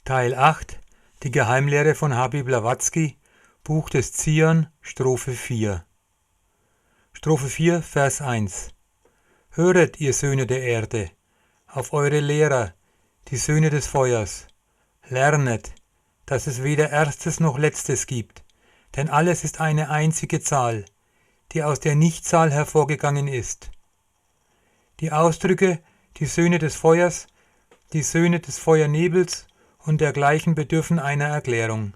Teil 8 Die Geheimlehre von H.B. Blavatsky, Buch des Zion, Strophe 4. Strophe 4, Vers 1. Höret, ihr Söhne der Erde, auf eure Lehrer, die Söhne des Feuers. Lernet, dass es weder Erstes noch Letztes gibt, denn alles ist eine einzige Zahl, die aus der Nichtzahl hervorgegangen ist. Die Ausdrücke, die Söhne des Feuers, die Söhne des Feuernebels und dergleichen bedürfen einer Erklärung.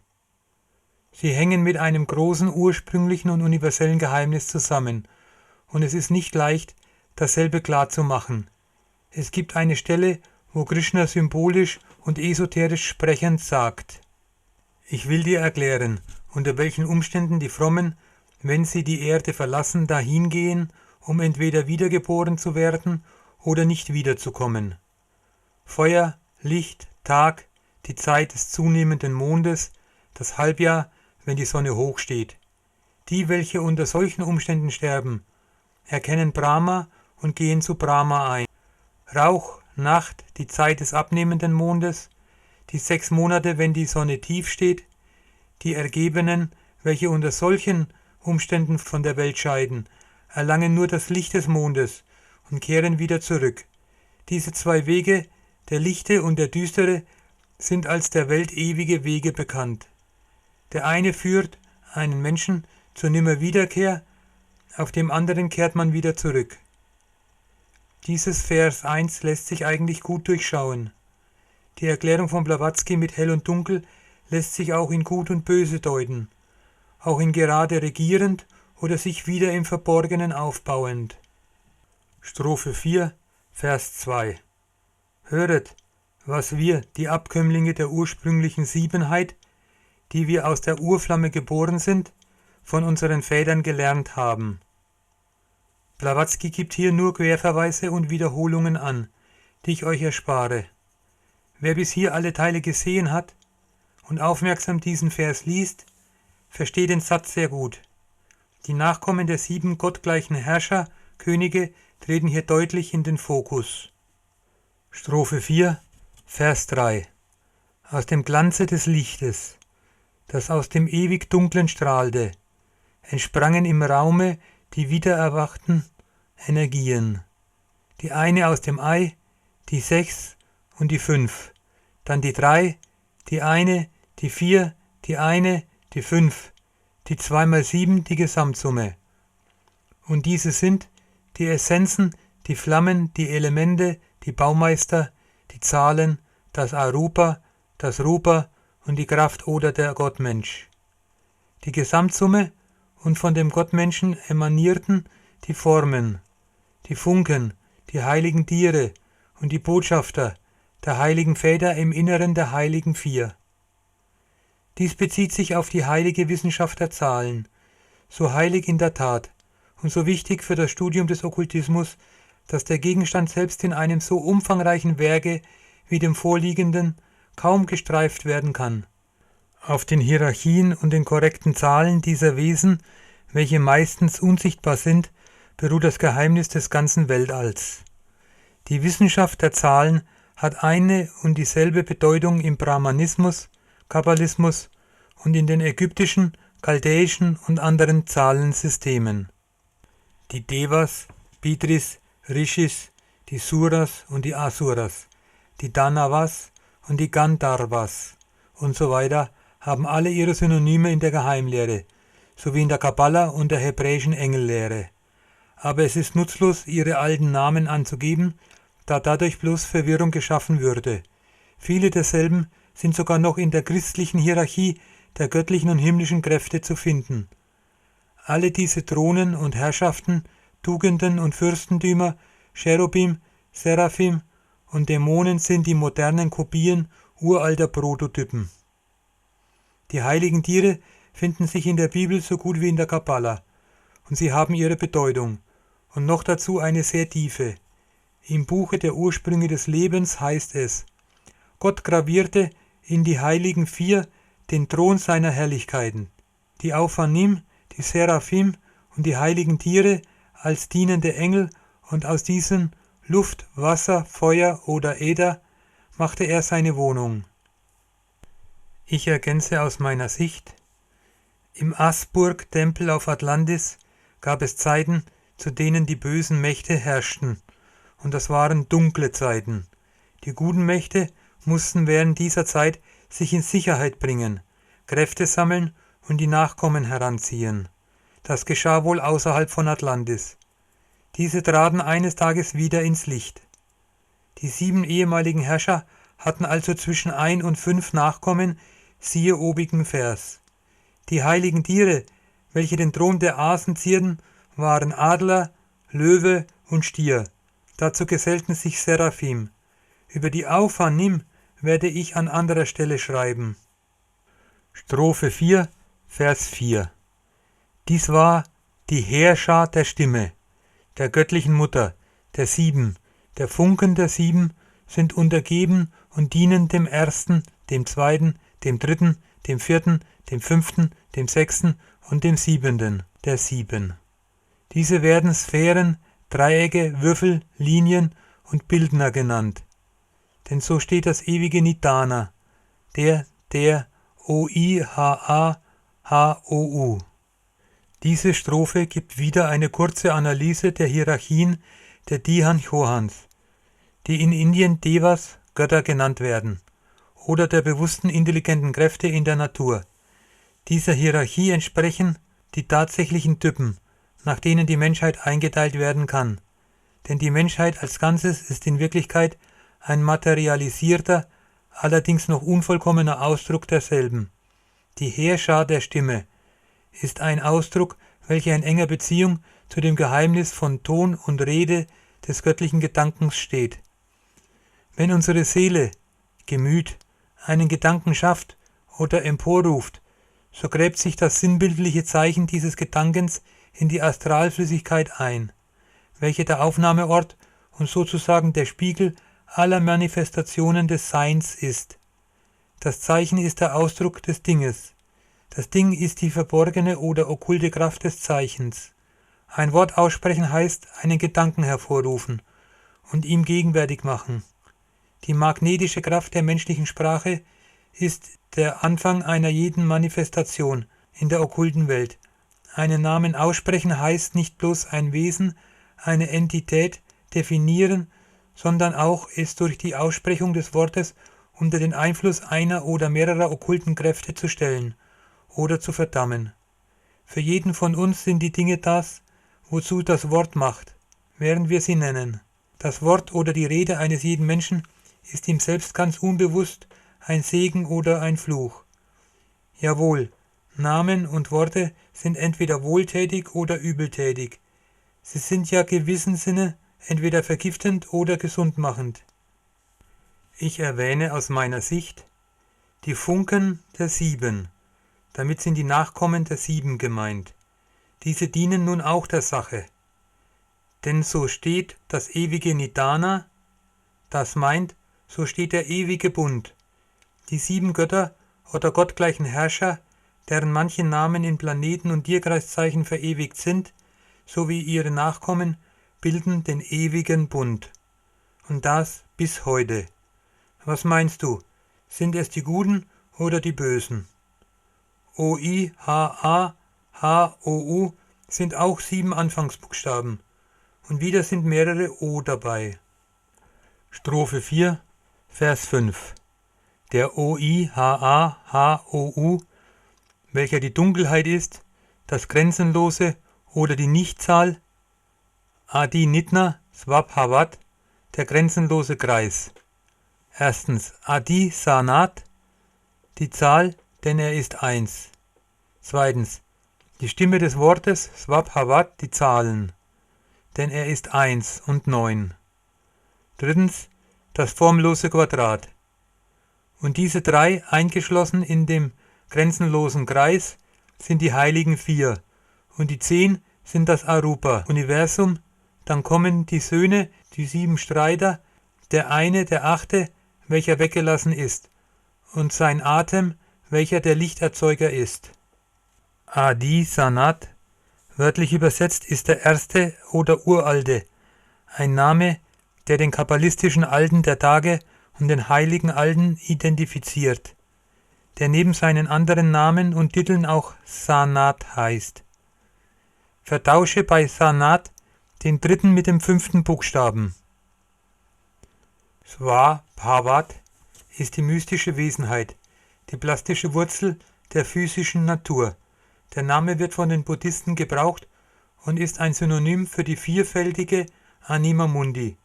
Sie hängen mit einem großen, ursprünglichen und universellen Geheimnis zusammen, und es ist nicht leicht, dasselbe klar zu machen. Es gibt eine Stelle, wo Krishna symbolisch und esoterisch sprechend sagt: Ich will dir erklären, unter welchen Umständen die Frommen, wenn sie die Erde verlassen, dahin gehen, um entweder wiedergeboren zu werden oder nicht wiederzukommen. Feuer, Licht, Tag, die Zeit des zunehmenden Mondes, das Halbjahr, wenn die Sonne hoch steht. Die, welche unter solchen Umständen sterben, erkennen Brahma und gehen zu Brahma ein. Rauch, Nacht, die Zeit des abnehmenden Mondes, die 6 Monate, wenn die Sonne tief steht, die Ergebenen, welche unter solchen Umständen von der Welt scheiden, erlangen nur das Licht des Mondes und kehren wieder zurück. Diese 2 Wege, der lichte und der düstere, sind als der Welt ewige Wege bekannt. Der eine führt einen Menschen zur Nimmerwiederkehr, auf dem anderen kehrt man wieder zurück. Dieses Vers 1 lässt sich eigentlich gut durchschauen. Die Erklärung von Blavatsky mit Hell und Dunkel lässt sich auch in Gut und Böse deuten, auch in gerade regierend oder sich wieder im Verborgenen aufbauend. Strophe 4, Vers 2. Höret, was wir, die Abkömmlinge der ursprünglichen Siebenheit, die wir aus der Urflamme geboren sind, von unseren Vätern gelernt haben. Blavatsky gibt hier nur Querverweise und Wiederholungen an, die ich euch erspare. Wer bis hier alle Teile gesehen hat und aufmerksam diesen Vers liest, versteht den Satz sehr gut. Die Nachkommen der 7 gottgleichen Herrscher, Könige, treten hier deutlich in den Fokus. Strophe 4, Vers 3. Aus dem Glanze des Lichtes, das aus dem ewig Dunklen strahlte, entsprangen im Raume die wiedererwachten Energien. Die eine aus dem Ei, die 6 und die 5, dann die 3, die eine, die 4, die eine, die 5, die 2 mal 7 die Gesamtsumme. Und diese sind die Essenzen, die Flammen, die Elemente, die Baumeister, die Zahlen, das Arupa, das Rupa und die Kraft oder der Gottmensch. Die Gesamtsumme und von dem Gottmenschen emanierten die Formen, die Funken, die heiligen Tiere und die Botschafter der heiligen Väter im Inneren der heiligen 4. Dies bezieht sich auf die heilige Wissenschaft der Zahlen, so heilig in der Tat und so wichtig für das Studium des Okkultismus, dass der Gegenstand selbst in einem so umfangreichen Werke wie dem vorliegenden kaum gestreift werden kann. Auf den Hierarchien und den korrekten Zahlen dieser Wesen, welche meistens unsichtbar sind, beruht das Geheimnis des ganzen Weltalls. Die Wissenschaft der Zahlen hat eine und dieselbe Bedeutung im Brahmanismus, Kabbalismus und in den ägyptischen, chaldäischen und anderen Zahlensystemen. Die Devas, Pitris, Rishis, die Suras und die Asuras, die Danavas und die Gandharvas und so weiter haben alle ihre Synonyme in der Geheimlehre, sowie in der Kabbala und der hebräischen Engellehre. Aber es ist nutzlos, ihre alten Namen anzugeben, da dadurch bloß Verwirrung geschaffen würde. Viele derselben sind sogar noch in der christlichen Hierarchie der göttlichen und himmlischen Kräfte zu finden. Alle diese Thronen und Herrschaften, Tugenden und Fürstentümer, Cherubim, Seraphim und Dämonen sind die modernen Kopien uralter Prototypen. Die heiligen Tiere finden sich in der Bibel so gut wie in der Kabbala, und sie haben ihre Bedeutung, und noch dazu eine sehr tiefe. Im Buche der Ursprünge des Lebens heißt es: Gott gravierte in die heiligen 4 den Thron seiner Herrlichkeiten, die Aufanim, die Seraphim und die heiligen Tiere als dienende Engel, und aus diesen Luft, Wasser, Feuer oder Äther machte er seine Wohnung. Ich ergänze aus meiner Sicht: Im Asburg-Tempel auf Atlantis gab es Zeiten, zu denen die bösen Mächte herrschten, und das waren dunkle Zeiten. Die guten Mächte mussten während dieser Zeit sich in Sicherheit bringen, Kräfte sammeln und die Nachkommen heranziehen. Das geschah wohl außerhalb von Atlantis. Diese traten eines Tages wieder ins Licht. Die 7 ehemaligen Herrscher hatten also zwischen 1 und 5 Nachkommen, siehe obigen Vers. Die heiligen Tiere, welche den Thron der Asen zierten, waren Adler, Löwe und Stier. Dazu gesellten sich Seraphim. Über die Aufanim werde ich an anderer Stelle schreiben. Strophe 4, Vers 4. Dies war die Heerschar der Stimme, der göttlichen Mutter, der 7. Der Funken der 7 sind untergeben und dienen dem Ersten, dem Zweiten, dem Dritten, dem Vierten, dem Fünften, dem Sechsten und dem Siebenten, der 7. Diese werden Sphären, Dreiecke, Würfel, Linien und Bildner genannt. Denn so steht das ewige Nidana, der O-I-H-A-H-O-U. Diese Strophe gibt wieder eine kurze Analyse der Hierarchien der Dihan-Chohans, die in Indien Devas, Götter genannt werden, oder der bewussten intelligenten Kräfte in der Natur. Dieser Hierarchie entsprechen die tatsächlichen Typen, nach denen die Menschheit eingeteilt werden kann. Denn die Menschheit als Ganzes ist in Wirklichkeit ein materialisierter, allerdings noch unvollkommener Ausdruck derselben. Die Heerschar der Stimme ist ein Ausdruck, welcher in enger Beziehung zu dem Geheimnis von Ton und Rede des göttlichen Gedankens steht. Wenn unsere Seele, Gemüt, einen Gedanken schafft oder emporruft, so gräbt sich das sinnbildliche Zeichen dieses Gedankens in die Astralflüssigkeit ein, welche der Aufnahmeort und sozusagen der Spiegel aller Manifestationen des Seins ist. Das Zeichen ist der Ausdruck des Dinges. Das Ding ist die verborgene oder okkulte Kraft des Zeichens. Ein Wort aussprechen heißt einen Gedanken hervorrufen und ihm gegenwärtig machen. Die magnetische Kraft der menschlichen Sprache ist der Anfang einer jeden Manifestation in der okkulten Welt. Einen Namen aussprechen heißt nicht bloß ein Wesen, eine Entität definieren, sondern auch es durch die Aussprechung des Wortes unter den Einfluss einer oder mehrerer okkulten Kräfte zu stellen oder zu verdammen. Für jeden von uns sind die Dinge das, wozu das Wort macht, während wir sie nennen. Das Wort oder die Rede eines jeden Menschen ist ihm selbst ganz unbewusst ein Segen oder ein Fluch. Jawohl, Namen und Worte sind entweder wohltätig oder übeltätig. Sie sind ja gewissen Sinne entweder vergiftend oder gesundmachend. Ich erwähne aus meiner Sicht die Funken der 7. Damit sind die Nachkommen der 7 gemeint. Diese dienen nun auch der Sache. Denn so steht das ewige Nidana, das meint, so steht der ewige Bund. Die 7 Götter oder gottgleichen Herrscher, deren manche Namen in Planeten und Tierkreiszeichen verewigt sind, sowie ihre Nachkommen, bilden den ewigen Bund. Und das bis heute. Was meinst du? Sind es die Guten oder die Bösen? O-I-H-A-H-O-U sind auch 7 Anfangsbuchstaben. Und wieder sind mehrere O dabei. Strophe 4, Vers 5. Der O-I-H-A-H-O-U, welcher die Dunkelheit ist, das Grenzenlose oder die Nichtzahl, Adi Nitna Swabhavat, der grenzenlose Kreis. Erstens Adi Sanat, die Zahl, denn er ist 1. Zweitens die Stimme des Wortes Swabhavat, die Zahlen, denn er ist 1 und 9. Drittens das formlose Quadrat. Und diese 3, eingeschlossen in dem grenzenlosen Kreis, sind die heiligen 4 und die 10 sind das Arupa-Universum. Dann kommen die Söhne, die 7 Streiter, der eine, der 8., welcher weggelassen ist, und sein Atem, welcher der Lichterzeuger ist. Adi Sanat, wörtlich übersetzt, ist der Erste oder Uralte, ein Name, der den kabbalistischen Alten der Tage und den heiligen Alten identifiziert. der neben seinen anderen Namen und Titeln auch Sanat heißt. Vertausche bei Sanat den dritten mit dem 5. Buchstaben. Sva Bhavat ist die mystische Wesenheit, die plastische Wurzel der physischen Natur. Der Name wird von den Buddhisten gebraucht und ist ein Synonym für die vielfältige Anima Mundi,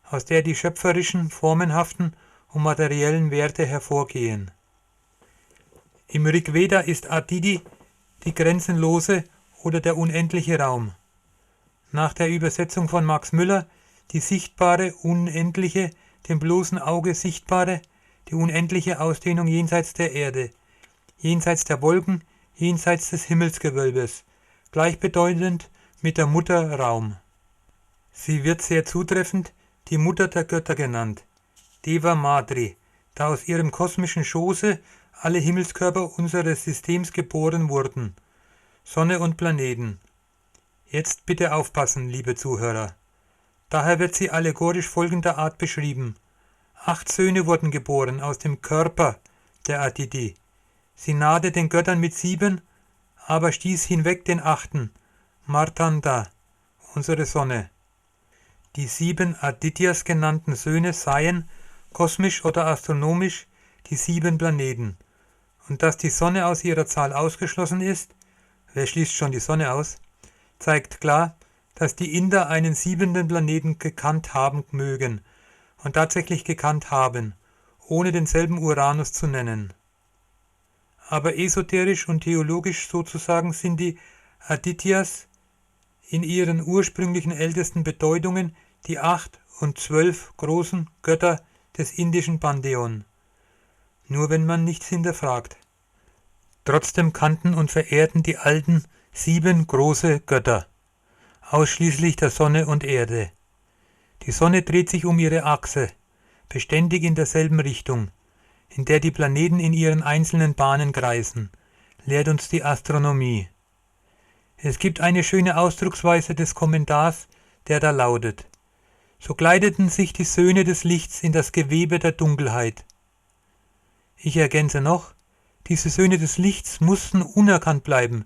aus der die schöpferischen, formenhaften und materiellen Werte hervorgehen. Im Rigveda ist Aditi die grenzenlose oder der unendliche Raum. Nach der Übersetzung von Max Müller die sichtbare, unendliche, dem bloßen Auge sichtbare, die unendliche Ausdehnung jenseits der Erde, jenseits der Wolken, jenseits des Himmelsgewölbes, gleichbedeutend mit der Mutter Raum. Sie wird sehr zutreffend die Mutter der Götter genannt, Deva Madri, da aus ihrem kosmischen Schoße alle Himmelskörper unseres Systems geboren wurden, Sonne und Planeten. Jetzt bitte aufpassen, liebe Zuhörer. Daher wird sie allegorisch folgender Art beschrieben. 8 Söhne wurden geboren aus dem Körper der Aditi. Sie nahte den Göttern mit 7, aber stieß hinweg den 8., Martanda, unsere Sonne. Die 7 Adityas genannten Söhne seien, kosmisch oder astronomisch, die 7 Planeten. Und dass die Sonne aus ihrer Zahl ausgeschlossen ist, wer schließt schon die Sonne aus, zeigt klar, dass die Inder einen 7. Planeten gekannt haben mögen und tatsächlich gekannt haben, ohne denselben Uranus zu nennen. Aber esoterisch und theologisch sozusagen sind die Adityas in ihren ursprünglichen ältesten Bedeutungen die 8 und 12 großen Götter des indischen Pantheon. Nur wenn man nichts hinterfragt. Trotzdem kannten und verehrten die Alten 7 große Götter, ausschließlich der Sonne und Erde. Die Sonne dreht sich um ihre Achse, beständig in derselben Richtung, in der die Planeten in ihren einzelnen Bahnen kreisen, lehrt uns die Astronomie. Es gibt eine schöne Ausdrucksweise des Kommentars, der da lautet: So kleideten sich die Söhne des Lichts in das Gewebe der Dunkelheit. Ich ergänze noch, diese Söhne des Lichts mussten unerkannt bleiben,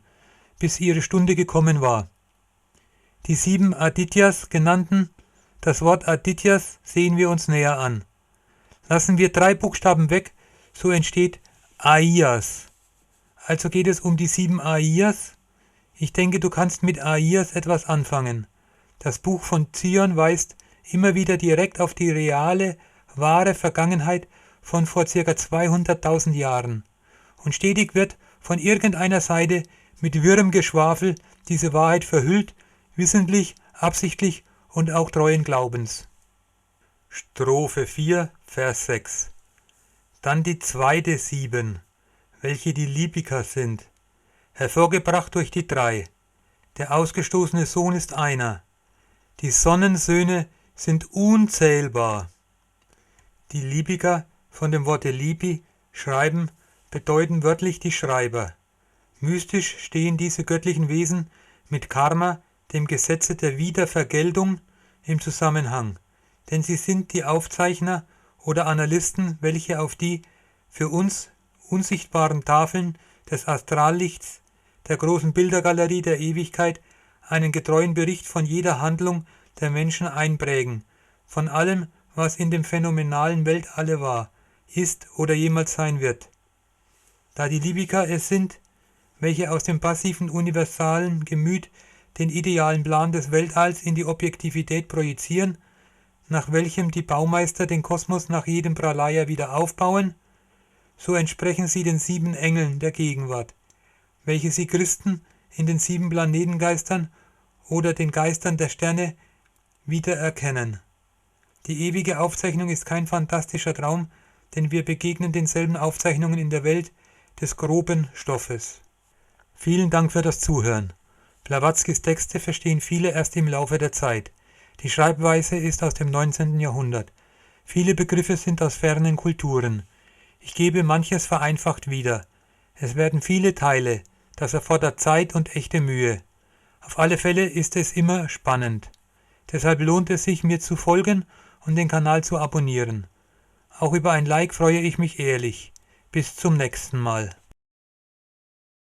bis ihre Stunde gekommen war. Die 7 Adityas genannten, das Wort Adityas sehen wir uns näher an. Lassen wir 3 Buchstaben weg, so entsteht Aias. Also geht es um die 7 Aias. Ich denke, du kannst mit Aias etwas anfangen. Das Buch von Zion weist immer wieder direkt auf die reale, wahre Vergangenheit von vor ca. 200.000 Jahren. Und stetig wird von irgendeiner Seite mit wirrem Geschwafel diese Wahrheit verhüllt, wissentlich, absichtlich und auch treuen Glaubens. Strophe 4, Vers 6. Dann die zweite 7, welche die Lipika sind, hervorgebracht durch die 3. Der ausgestoßene Sohn ist einer. Die Sonnensöhne sind unzählbar. Die Lipika, von dem Worte Lipi, schreiben, bedeuten wörtlich die Schreiber. Mystisch stehen diese göttlichen Wesen mit Karma, dem Gesetze der Wiedervergeltung, im Zusammenhang, denn sie sind die Aufzeichner oder Analysten, welche auf die für uns unsichtbaren Tafeln des Astrallichts, der großen Bildergalerie der Ewigkeit, einen getreuen Bericht von jeder Handlung der Menschen einprägen, von allem, was in dem phänomenalen Weltalle war, ist oder jemals sein wird. Da die Lipika es sind, welche aus dem passiven universalen Gemüt den idealen Plan des Weltalls in die Objektivität projizieren, nach welchem die Baumeister den Kosmos nach jedem Pralaya wieder aufbauen, so entsprechen sie den 7 Engeln der Gegenwart, welche sie Christen in den 7 Planetengeistern oder den Geistern der Sterne wiedererkennen. Die ewige Aufzeichnung ist kein fantastischer Traum, denn wir begegnen denselben Aufzeichnungen in der Welt des groben Stoffes. Vielen Dank für das Zuhören. Blavatskys Texte verstehen viele erst im Laufe der Zeit. Die Schreibweise ist aus dem 19. Jahrhundert. Viele Begriffe sind aus fernen Kulturen. Ich gebe manches vereinfacht wieder. Es werden viele Teile. Das erfordert Zeit und echte Mühe. Auf alle Fälle ist es immer spannend. Deshalb lohnt es sich, mir zu folgen und den Kanal zu abonnieren. Auch über ein Like freue ich mich ehrlich. Bis zum nächsten Mal.